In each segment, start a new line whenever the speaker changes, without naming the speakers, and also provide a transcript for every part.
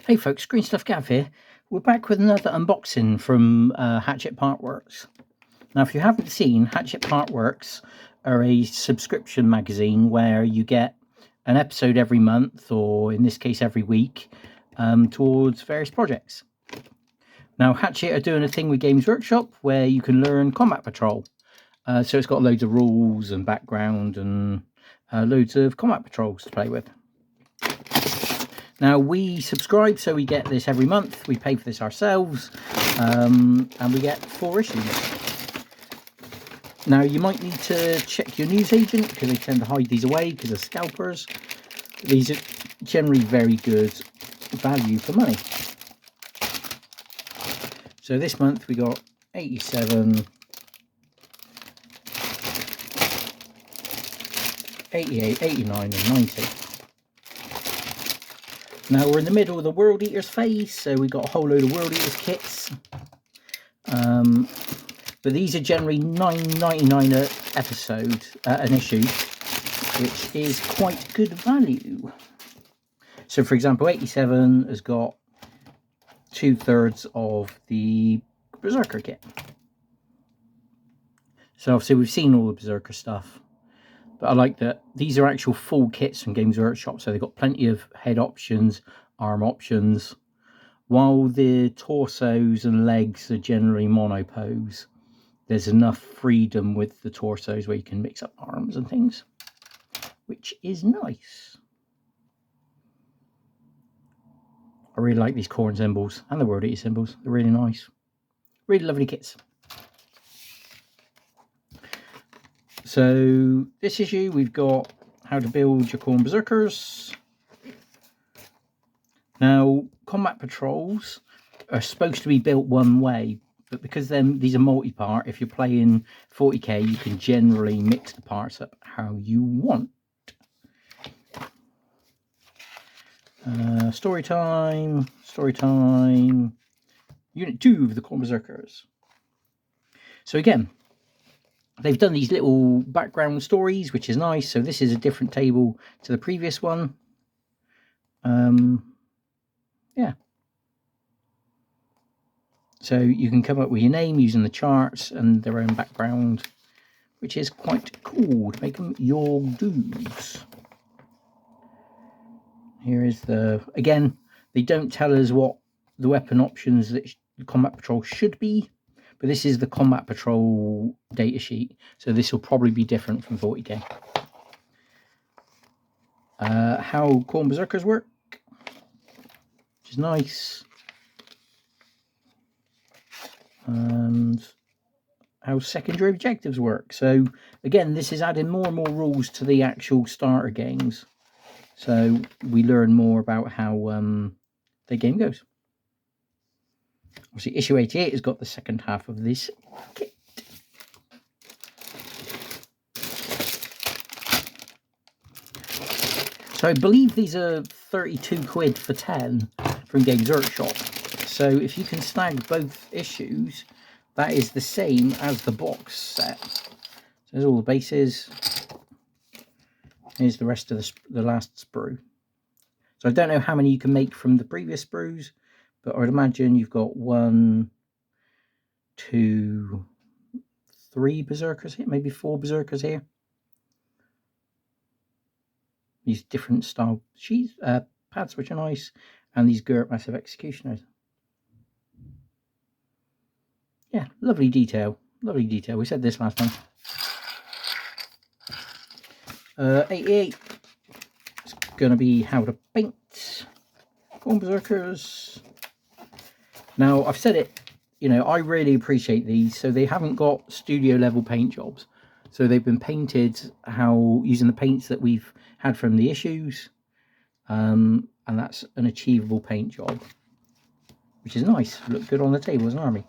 Hey folks, Green Stuff Gav here. We're back with another unboxing from Hatchet Partworks. Now, if you haven't seen, Hatchet Partworks are a subscription magazine where you get an episode every month, or in this case every week, towards various projects. Now, Hatchet are doing a thing with Games Workshop where you can learn Combat Patrol. So it's got loads of rules and background and loads of combat patrols to play with. Now, we subscribe, so we get this every month. We pay for this ourselves, and we get 4 issues. Now, you might need to check your newsagent because they tend to hide these away because of scalpers. These are generally very good value for money. So this month we got 87, 88, 89 and 90. Now we're in the middle of the World Eaters phase, so we've got a whole load of World Eaters kits. But these are generally $9.99 an episode, an issue, which is quite good value. So for example, 87 has got 2/3 of the Berserker kit. So obviously we've seen all the Berserker stuff. But I like that these are actual full kits from Games Workshop, so they've got plenty of head options, arm options, while the torsos and legs are generally monopose. There's enough freedom with the torsos where you can mix up arms and things, which is nice. I really like these corn symbols and the World Eater symbols. They're really nice. Really lovely kits. So this issue we've got how to build your Khorne Berserkers. Now, combat patrols are supposed to be built one way, but because these are multi-part, if you're playing 40k, you can generally mix the parts up how you want. Story time. Unit 2 of the Khorne Berserkers. So again, they've done these little background stories, which is nice. So this is a different table to the previous one. Yeah. So you can come up with your name using the charts and their own background, which is quite cool to make them your dudes. Here is again, they don't tell us what the weapon options that the Combat Patrol should be, but this is the Combat Patrol data sheet, so this will probably be different from 40k. How Khorne Berserkers work, which is nice. And how secondary objectives work. So again, this is adding more and more rules to the actual starter games. So we learn more about how the game goes. Obviously, issue 88 has got the second half of this kit. So I believe these are 32 quid for 10 from Games Workshop. So if you can snag both issues, that is the same as the box set. So there's all the bases. Here's the rest of the last sprue. So I don't know how many you can make from the previous sprues, but I would imagine you've got 1, 2, 3 Berserkers here, maybe 4 Berserkers here. These different style sheets, pads, which are nice, and these Gert Massive Executioners. Yeah, lovely detail. Lovely detail. We said this last time. 88. It's going to be how to paint Khorne Berserkers. Now, I've said it, you know, I really appreciate these. So they haven't got studio level paint jobs. So they've been painted using the paints that we've had from the issues. And that's an achievable paint job, which is nice. Look good on the table as an army.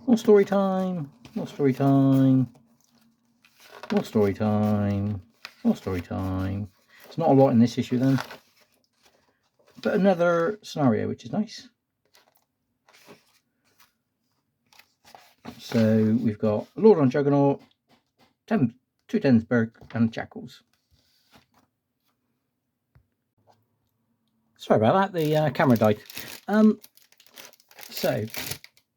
More story time. More story time. More story time. More story time. It's not a lot in this issue then. But another scenario, which is nice. So we've got Lord on Juggernaut, 2 Tensberg and Jackals. Sorry about that, the camera died. So,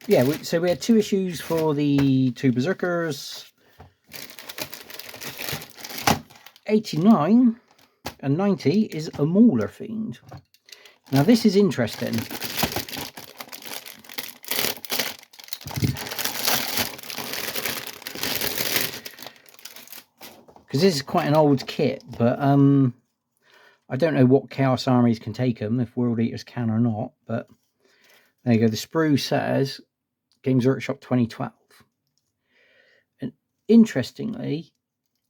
yeah, we had 2 issues for the 2 Berserkers. 89 and 90 is a Mauler Fiend. Now this is interesting. Because this is quite an old kit, but I don't know what Chaos Armies can take them, if World Eaters can or not, but there you go. The sprue says Games Workshop 2012. And interestingly,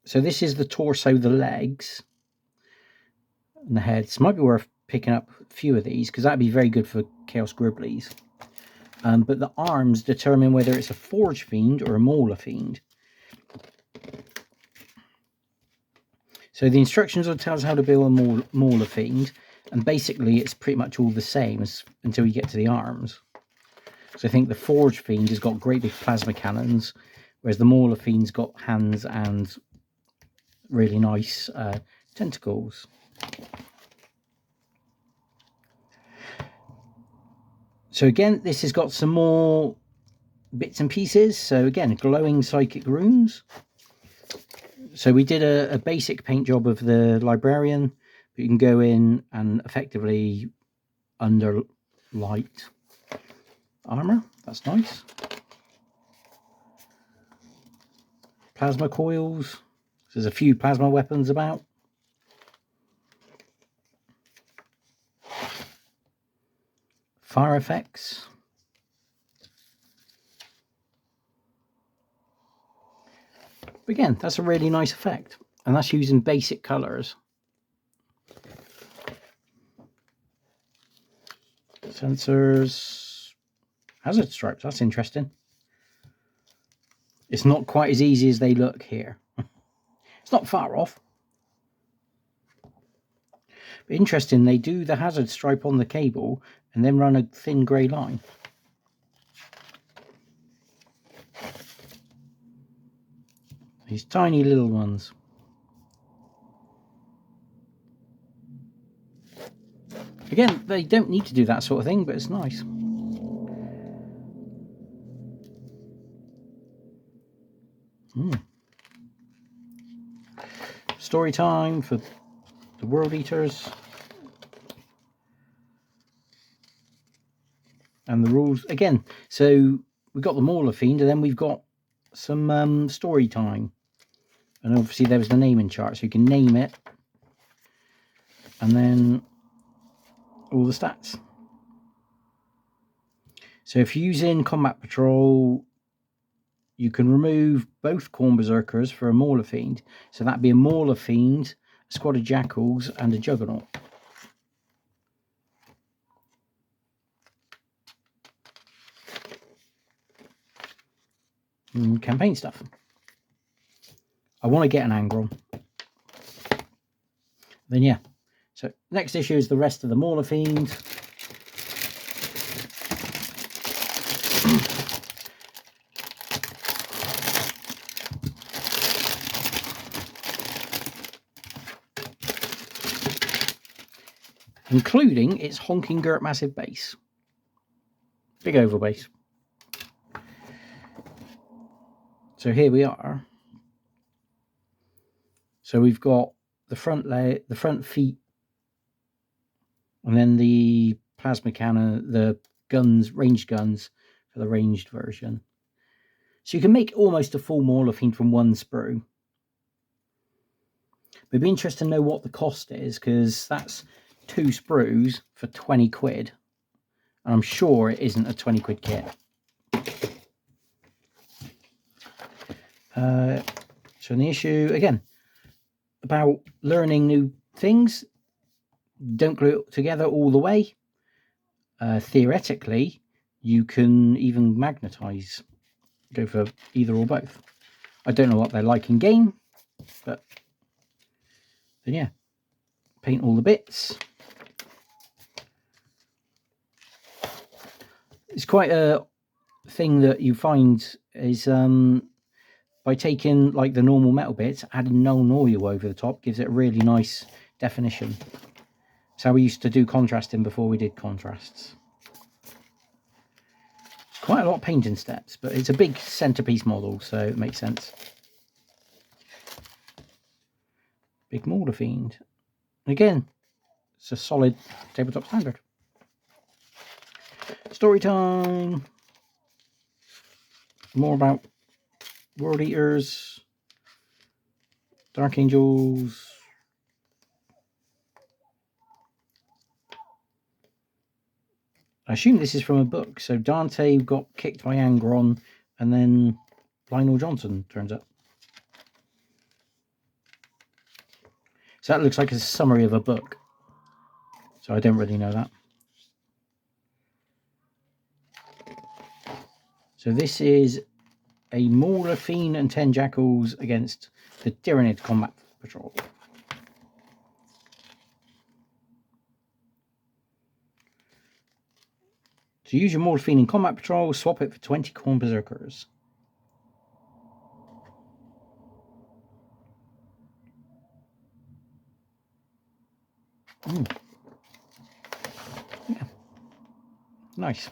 so this is the torso, the legs, and the heads. Might be worth picking up a few of these, because that'd be very good for Chaos Gribblies. But the arms determine whether it's a Forge Fiend or a Mauler Fiend. So the instructions will tell us how to build a Mauler Fiend, and basically it's pretty much all the same until you get to the arms. So I think the Forge Fiend has got great big plasma cannons, whereas the Mauler Fiend's got hands and really nice tentacles. So again, this has got some more bits and pieces. So again, glowing psychic runes. So we did a basic paint job of the librarian, but you can go in and effectively under light armor. That's nice. Plasma coils. There's a few plasma weapons about. Fire effects. But again, that's a really nice effect, and that's using basic colors. Sensors, hazard stripes, that's interesting. It's not quite as easy as they look here. It's not far off. But interesting, they do the hazard stripe on the cable and then run a thin grey line. These tiny little ones. Again, they don't need to do that sort of thing, but it's nice. Story time for the World Eaters. And the rules again. So we've got the Mauler Fiend, and then we've got some story time. And obviously there was the naming chart, so you can name it. And then all the stats. So if you're using Combat Patrol, you can remove both Khorne Berserkers for a Mauler Fiend. So that'd be a Mauler Fiend, a squad of Jackals, and a Juggernaut. Campaign stuff. I want to get an Angron. Then yeah. So next issue is the rest of the Mauler Fiend. Including its honking Gert massive base. Big oval base. So here we are. So we've got the front leg, the front feet, and then the plasma cannon, the guns, ranged guns for the ranged version. So you can make almost a full Mauler Fiend from one sprue. It'd be interesting to know what the cost is, because that's 2 sprues for 20 quid. And I'm sure it isn't a 20 quid kit. So in the issue, again, about learning new things. Don't glue it together all the way. Theoretically, you can even magnetize. Go for either or both. I don't know what they're like in game, but then yeah, paint all the bits. It's quite a thing that you find is by taking like the normal metal bits, adding Nuln Oil over the top gives it a really nice definition. It's how we used to do contrasting before we did contrasts. Quite a lot of painting steps, but it's a big centerpiece model, so it makes sense. Big Mortar Fiend. Again, it's a solid tabletop standard. Story time. More about World Eaters, Dark Angels. I assume this is from a book. So Dante got kicked by Angron, and then Lionel Johnson, turns up. So that looks like a summary of a book. So I don't really know that. So this is a Mauler Fiend and 10 Jackals against the Tyrannid Combat Patrol. So use your Mauler Fiend in Combat Patrol, swap it for 20 Khorne Berserkers. Yeah. Nice.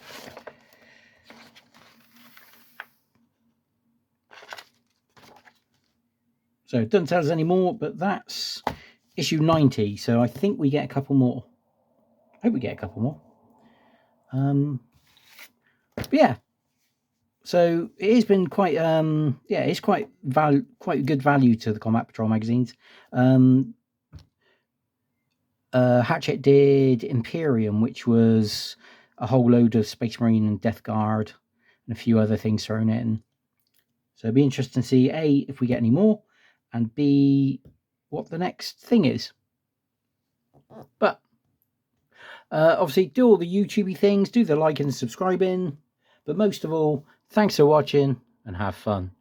So it doesn't tell us any more, but that's issue 90. So I think we get a couple more. I hope we get a couple more. But yeah. So it has been quite it's quite good value to the Combat Patrol magazines. Hatchet did Imperium, which was a whole load of Space Marine and Death Guard and a few other things thrown in. So it'd be interesting to see A, if we get any more, and B, what the next thing is. But obviously do all the YouTubey things, do the liking and subscribing, but most of all, thanks for watching and have fun.